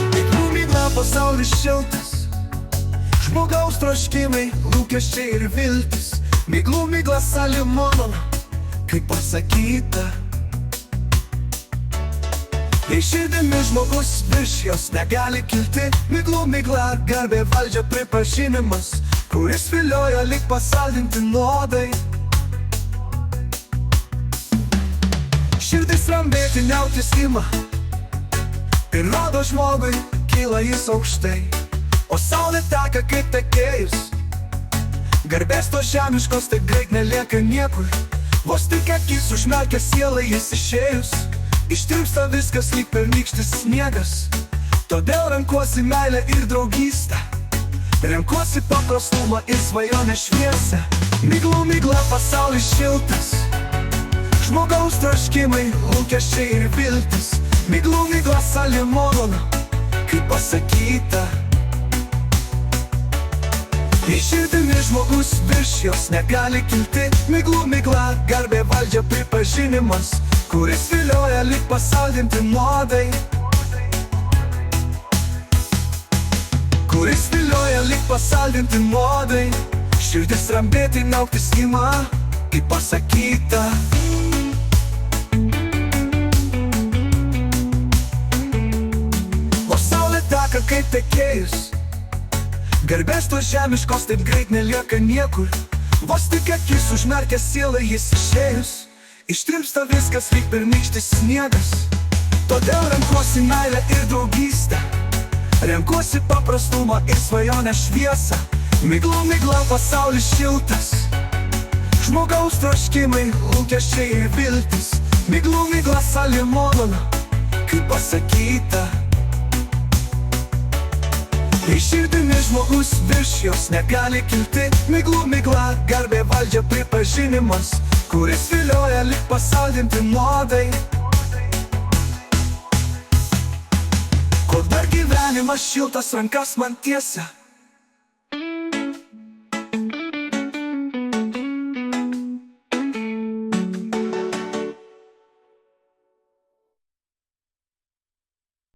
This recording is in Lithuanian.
Miglų migla pasaulis šiltas, žmogaus troškimai, lūkesčiai ir viltis. Miglų migla Salimono, kaip pasakyta. Jei širdimi žmogus virš jos negali kilti, miglų migla, garbė, valdžia, pripažinimas, kuris vilioja lyg pasaldinti nuodai. Širdis rambėti niautis ima ir rodo žmogui, kyla jis aukštai, o saulė teka kaip tekėjus. Garbės to žemiškos taip greit nelieka niekur, vos tik akis užmerkia sielą jis išėjus. Ištirpsta viskas lyg pernykštis sniegas, todėl renkuosi meilę ir draugystę. Renkuosi paprastumą ir svajonę šviesę. Miglų migla pasaulis šiltas, žmogaus troškimai, lūkesčiai ir viltis. Miglų migla Salimono, kaip pasakyta. Jei širdimi žmogus virš jos negali kilti, miglų migla, garbė, valdžia, pripažinimas, kuris vilioja lyg pasaldinti nuodai. Kuris vilioja lyg pasaldinti nuodai. Širdis rambėti niauktis ima, kaip pasakyta. O saulė teka kaip tekėjus, garbės tos žemiškos taip greit nelieka niekur, vos tik akis užmerkia sielą jis išėjus. Ištirpsta viskas lyg pernykštis sniegas, todėl renkuosi meilę ir draugystę. Renkuosi paprastumą ir svajonę šviesą. Miglų migla pasaulis šiltas, žmogaus troškimai, lūkesčiai ir viltis. Miglų migla Salimono, kaip pasakyta. Jei širdimi žmogus virš jos negali kilti, miglų migla, garbė, valdžia, pripažinimas, kuris vilioja lyg pasaldinti nuodai. Kol dar gyvenimas šiltas rankas man tiesia,